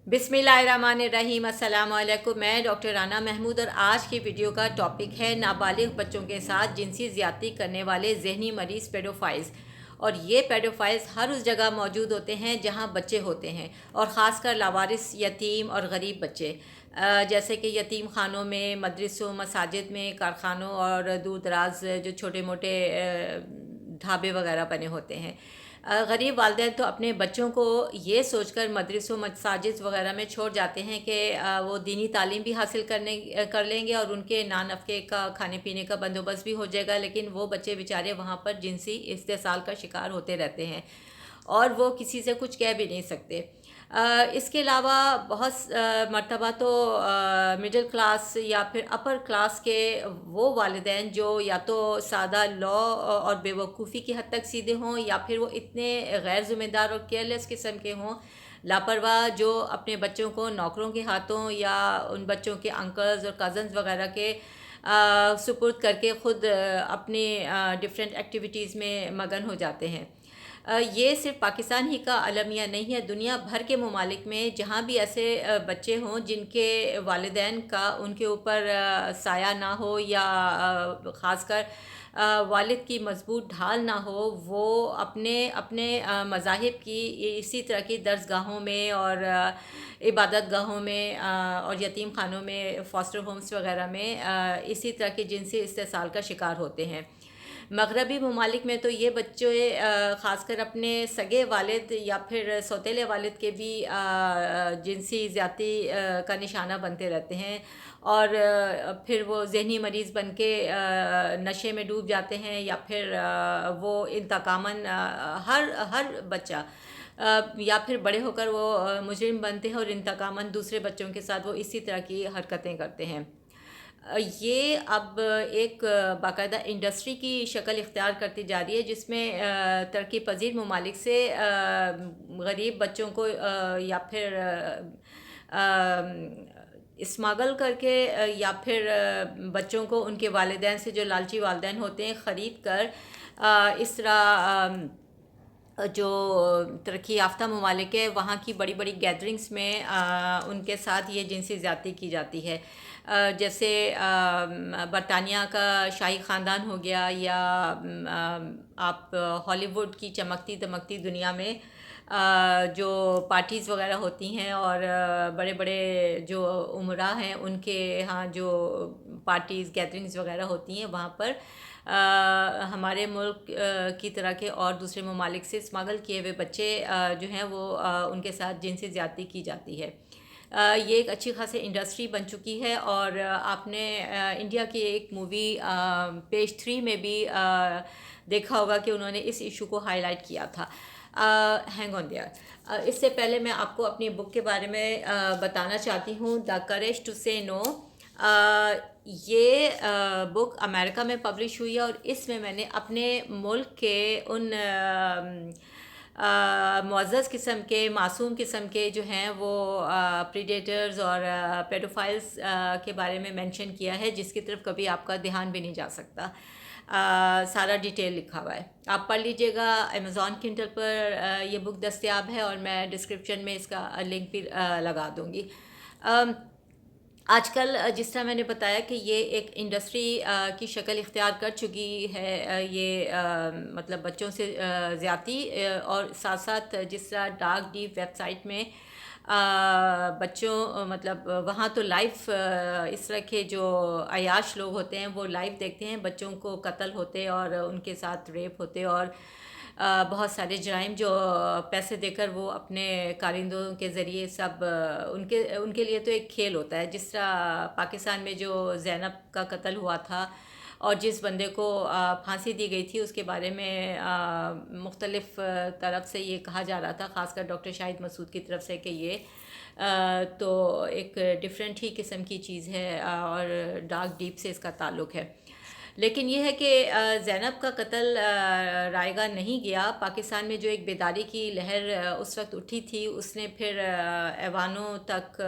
बिस्मिल्लाहिर्रहमानिर्रहीम। अस्सलाम वालेकुम। मैं डॉक्टर राना महमूद और आज की वीडियो का टॉपिक है नाबालिग बच्चों के साथ जिनसी ज़्यादती करने वाले जहनी मरीज़ पेडोफाइल्स। और ये पेडोफाइल्स हर उस जगह मौजूद होते हैं जहाँ बच्चे होते हैं, और ख़ासकर लावारिस, यतीम और गरीब बच्चे, जैसे कि यतीम खानों में, मदरसों, मसाजिद में, कारखानों और दूर दराज जो छोटे मोटे ढाबे वगैरह बने होते हैं। गरीब वालिदैन तो अपने बच्चों को ये सोचकर मदरसों, मसाजिद वगैरह में छोड़ जाते हैं कि वो दीनी तालीम भी हासिल कर लेंगे और उनके नानफ़क़े का, खाने पीने का बंदोबस्त भी हो जाएगा। लेकिन वो बच्चे बेचारे वहाँ पर जिनसी इस्तेसाल का शिकार होते रहते हैं और वो किसी से कुछ कह भी नहीं सकते। इसके अलावा बहुत मर्तबा तो मिडिल क्लास या फिर अपर क्लास के वो वालिदैन जो या तो सादा लॉ और बेवकूफ़ी की हद तक सीधे हों, या फिर वो इतने गैर ज़िम्मेदार और केयरलेस किस्म के हों, लापरवाह, जो अपने बच्चों को नौकरों के हाथों या उन बच्चों के अंकल्स और कज़न्स वगैरह के सुपुर्द करके ख़ुद अपनी डिफरेंट एक्टिविटीज़ में मगन हो जाते हैं। ये सिर्फ पाकिस्तान ही का अलमिया नहीं है, दुनिया भर के ममालिक में जहाँ भी ऐसे बच्चे हों जिनके वालिदैन का उनके ऊपर साया ना हो, या ख़ासकर वालिद की मजबूत ढाल ना हो, वो अपने अपने मज़ाहिब की इसी तरह की दर्सगाहों में और इबादत गाहों में और यतीम खानों में, फॉस्टर होम्स वगैरह में इसी तरह के जिनसी इस्तेसाल का शिकार होते हैं। मगरबी ममालिक में तो ये बच्चे ख़ासकर अपने सगे वालिद या फिर सौतेले वालिद के भी जिनसी ज़्यादती का निशाना बनते रहते हैं, और फिर वो जहनी मरीज़ बन के नशे में डूब जाते हैं, या फिर वो इंतकामन हर हर बच्चा या फिर बड़े होकर वो मुजरिम बनते हैं और इंतकामन दूसरे बच्चों के साथ वो इसी तरह की हरकतें करते हैं। ये अब एक बाकायदा इंडस्ट्री की शक्ल इख्तियार करती जा रही है, जिसमें तरक्की पजीर ममालिक से गरीब बच्चों को या फिर स्मगल करके या फिर बच्चों को उनके वालिदैन से, जो लालची वालिदैन होते हैं, ख़रीद कर इस तरह जो तरक्की याफ्ता ममालिक है वहाँ की बड़ी बड़ी गैदरिंग्स में उनके साथ ये जिनसी ज़्यादती की जाती है। जैसे बरतानिया का शाही ख़ानदान हो गया, या आप हॉलीवुड की चमकती दमकती दुनिया में जो पार्टीज़ वगैरह होती हैं और बड़े बड़े जो उमरा हैं उनके यहाँ जो पार्टीज़, गैदरिंग्स वगैरह होती हैं, वहाँ पर हमारे मुल्क की तरह के और दूसरे ममालिक से स्मगल किए हुए बच्चे जो हैं वो उनके साथ जिनसी ज़्यादती की जाती है। ये एक अच्छी खासी इंडस्ट्री बन चुकी है, और आपने इंडिया की एक मूवी पेज 3 में भी देखा होगा कि उन्होंने इस इशू को हाईलाइट किया था। Hang on their. इससे पहले मैं आपको अपनी बुक के बारे में बताना चाहती हूँ, द करेज टू से नो। ये बुक अमेरिका में पब्लिश हुई है, और इसमें मैंने अपने मुल्क के उन मुअज़्ज़ज़ किस्म के, मासूम किस्म के जो हैं वो प्रीडेटर्स और पेडोफाइल्स के बारे में मेंशन किया है, जिसकी तरफ कभी आपका ध्यान भी नहीं जा सकता। सारा डिटेल लिखा हुआ है, आप पढ़ लीजिएगा। अमेज़ॉन किंडल पर ये बुक दस्तयाब है, और मैं डिस्क्रिप्शन में इसका लिंक भी लगा दूँगी। आजकल जिस तरह मैंने बताया कि ये एक इंडस्ट्री की शक्ल इख्तियार कर चुकी है, ये मतलब बच्चों से ज़्यादती, और साथ साथ जिस तरह डार्क डीप वेबसाइट में बच्चों मतलब वहाँ तो लाइव इस तरह के जो अयाश लोग होते हैं वो लाइव देखते हैं बच्चों को कत्ल होते और उनके साथ रेप होते, और बहुत सारे जराइम जो पैसे देकर वो अपने कारिंदों के ज़रिए सब उनके उनके लिए तो एक खेल होता है। जिस तरह पाकिस्तान में जो ज़ैनब का कत्ल हुआ था और जिस बंदे को फांसी दी गई थी, उसके बारे में मुख्तलिफ़ तरफ से ये कहा जा रहा था, ख़ासकर डॉक्टर शाहिद मसूद की तरफ से, कि ये तो एक डिफरेंट ही किस्म की चीज़ है और डार्क डीप से इसका ताल्लुक़ है। लेकिन ये है कि ज़ैनब का कत्ल रायगा नहीं गया। पाकिस्तान में जो एक बेदारी की लहर उस वक्त उठी थी, उसने फिर ऐवानों तक,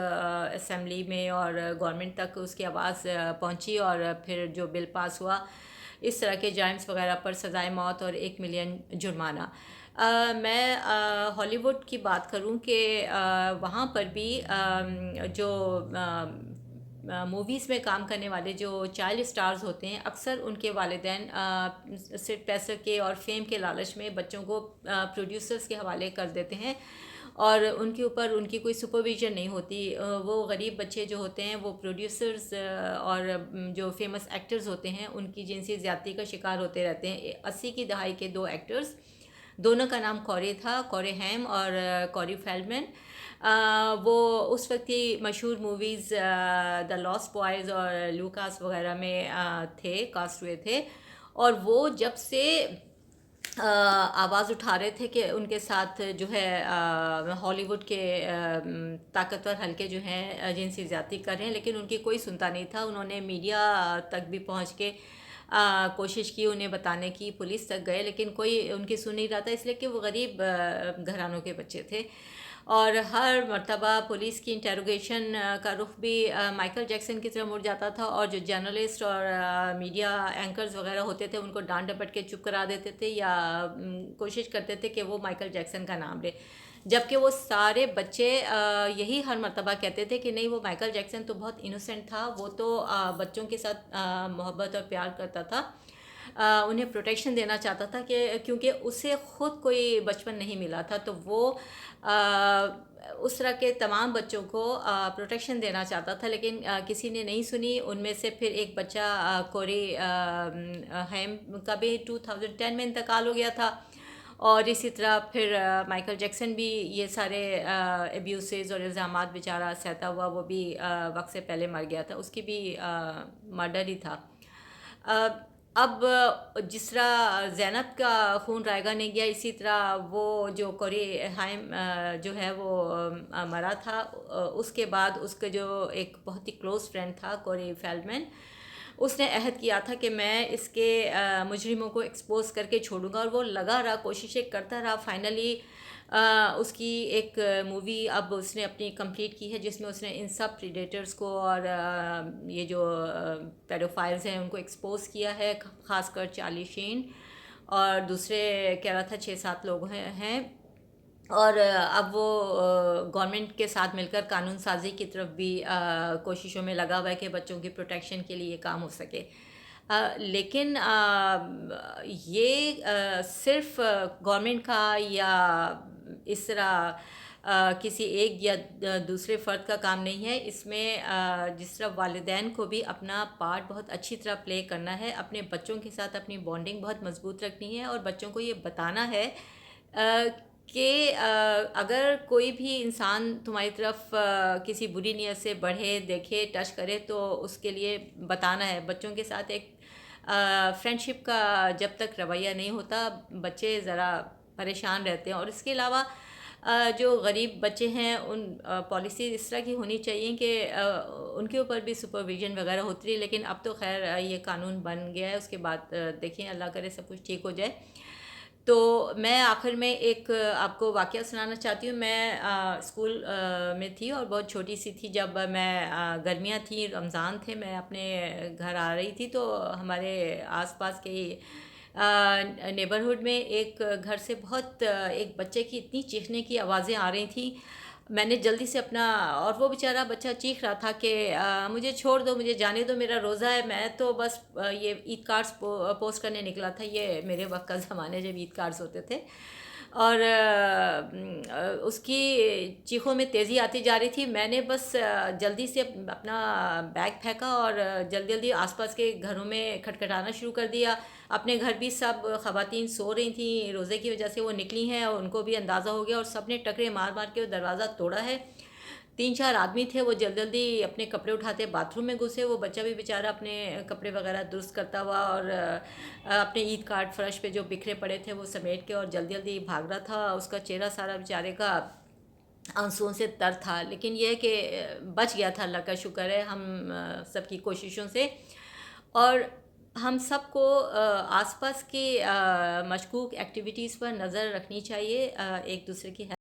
असम्बली में और गवर्नमेंट तक उसकी आवाज़ पहुंची, और फिर जो बिल पास हुआ इस तरह के जराइम्स वगैरह पर सज़ाए मौत और 1 मिलियन जुर्माना। میں ہالی ووڈ کی بات کروں کہ وہاں پر بھی جو موویز میں کام کرنے والے جو چائلڈ اسٹارز ہوتے ہیں، اکثر ان کے والدین صرف پیسے کے اور فیم کے لالچ میں بچوں کو پروڈیوسرز کے حوالے کر دیتے ہیں، اور ان کے اوپر ان کی کوئی سپرویژن نہیں ہوتی۔ وہ غریب بچے جو ہوتے ہیں وہ پروڈیوسرز اور جو فیمس ایکٹرز ہوتے ہیں ان کی جنسی زیادتی کا شکار ہوتے رہتے ہیں۔ 80 کی دہائی کے دو ایکٹرز، دونوں کا نام کورے تھا، کورے ہیم اور کوری فیلڈمین۔ وہ اس وقت کی مشہور موویز دا لاسٹ بوائز اور لوکاس وغیرہ میں تھے، کاسٹ ہوئے تھے، اور وہ جب سے آواز اٹھا رہے تھے کہ ان کے ساتھ جو ہے ہالی ووڈ کے طاقتور حلقے جو ہیں جنسی زیادتی کر رہے ہیں، لیکن ان کی کوئی سنتا نہیں تھا۔ انہوں نے میڈیا تک بھی پہنچ کے کوشش کی انہیں بتانے کی، پولیس تک گئے، لیکن کوئی ان کی سن نہیں رہا تھا، اس لیے کہ وہ غریب گھرانوں کے بچے تھے۔ اور ہر مرتبہ پولیس کی انٹیروگیشن کا رخ بھی مائیکل جیکسن کی طرف مڑ جاتا تھا، اور جو جرنلسٹ اور میڈیا اینکرز وغیرہ ہوتے تھے ان کو ڈانٹ ڈپٹ کے چپ کرا دیتے تھے، یا کوشش کرتے تھے کہ وہ مائیکل جیکسن کا نام لے، جبکہ وہ سارے بچے یہی ہر مرتبہ کہتے تھے کہ نہیں، وہ مائیکل جیکسن تو بہت انوسینٹ تھا، وہ تو بچوں کے ساتھ محبت اور پیار کرتا تھا، انہیں پروٹیکشن دینا چاہتا تھا، کہ کیونکہ اسے خود کوئی بچپن نہیں ملا تھا، تو وہ اس طرح کے تمام بچوں کو پروٹیکشن دینا چاہتا تھا، لیکن کسی نے نہیں سنی۔ ان میں سے پھر ایک بچہ کوری ہیم کا بھی 2010 میں انتقال ہو گیا تھا، اور اسی طرح پھر مائیکل جیکسن بھی یہ سارے ایبیوسز اور الزامات بیچارہ سہتا ہوا، وہ بھی وقت سے پہلے مر گیا تھا، اس کی بھی مرڈر ہی تھا۔ اب جس طرح زینب کا خون رائگاں نہیں گیا، اسی طرح وہ جو کوری ہائم جو ہے وہ مرا تھا، اس کے بعد اس کا جو ایک بہت ہی کلوز فرینڈ تھا کوری فیلڈمین، اس نے عہد کیا تھا کہ میں اس کے مجرموں کو ایکسپوز کر کے چھوڑوں گا، اور وہ لگا رہا، کوششیں کرتا رہا۔ فائنلی اس کی ایک مووی اب اس نے اپنی کمپلیٹ کی ہے، جس میں اس نے ان سب پریڈیٹرز کو اور یہ جو پیڈوفائلز ہیں ان کو ایکسپوز کیا ہے، خاص کر چارلی شین اور دوسرے کہہ رہا تھا 6-7 لوگ ہیں، اور اب وہ گورنمنٹ کے ساتھ مل کر قانون سازی کی طرف بھی کوششوں میں لگا ہوا ہے کہ بچوں کی پروٹیکشن کے لیے یہ کام ہو سکے۔ لیکن یہ صرف گورنمنٹ کا یا اس طرح کسی ایک یا دوسرے فرد کا کام نہیں ہے، اس میں جس طرح والدین کو بھی اپنا پارٹ بہت اچھی طرح پلے کرنا ہے، اپنے بچوں کے ساتھ اپنی بانڈنگ بہت مضبوط رکھنی ہے، اور بچوں کو یہ بتانا ہے کہ اگر کوئی بھی انسان تمہاری طرف کسی بری نیت سے بڑھے، دیکھے، ٹچ کرے، تو اس کے لیے بتانا ہے۔ بچوں کے ساتھ ایک فرینڈشپ کا جب تک رویہ نہیں ہوتا، بچے ذرا پریشان رہتے ہیں۔ اور اس کے علاوہ جو غریب بچے ہیں، ان پالیسی اس طرح کی ہونی چاہیے کہ ان کے اوپر بھی سپرویژن وغیرہ ہوتی ہے، لیکن اب تو خیر یہ قانون بن گیا ہے، اس کے بعد دیکھیں، اللہ کرے سب کچھ ٹھیک ہو جائے۔ تو میں آخر میں ایک آپ کو واقعہ سنانا چاہتی ہوں۔ میں اسکول میں تھی اور بہت چھوٹی سی تھی، جب میں گرمیاں تھیں، رمضان تھے، میں اپنے گھر آ رہی تھی، تو ہمارے آس پاس کے نیبرہڈ میں ایک گھر سے بہت ایک بچے کی اتنی چیخنے کی آوازیں آ رہی تھیں۔ میں نے جلدی سے اور وہ بیچارہ بچہ چیخ رہا تھا کہ مجھے چھوڑ دو، مجھے جانے دو، میرا روزہ ہے۔ میں تو بس یہ عید کارڈز پوسٹ کرنے نکلا تھا، یہ میرے وقت کا زمانے جب عید کارڈز ہوتے تھے، اور اس کی چیخوں میں تیزی آتی جا رہی تھی۔ میں نے بس جلدی سے اپنا بیگ پھینکا اور جلدی جلدی آس پاس کے گھروں میں کھٹکھٹانا شروع کر دیا۔ اپنے گھر بھی سب خواتین سو رہی تھیں، روزے کی وجہ سے وہ نکلی ہیں، اور ان کو بھی اندازہ ہو گیا، اور سب نے ٹکرے مار مار کے دروازہ توڑا ہے۔ 3-4 آدمی تھے، وہ جلدی جلدی اپنے کپڑے اٹھاتے باتھ روم میں گھسے۔ وہ بچہ بھی بیچارہ اپنے کپڑے وغیرہ درست کرتا ہوا، اور اپنے عید کارڈ فرش پہ جو بکھرے پڑے تھے وہ سمیٹ کے اور جلدی جلدی بھاگ رہا تھا۔ اس کا چہرہ سارا بیچارے کا آنسوؤں سے تر تھا، لیکن یہ ہے کہ بچ گیا تھا، اللہ کا شکر ہے ہم سب کی کوششوں سے۔ اور ہم سب کو آس پاس کی مشکوک ایکٹیویٹیز پر نظر رکھنی چاہیے، ایک دوسرے کی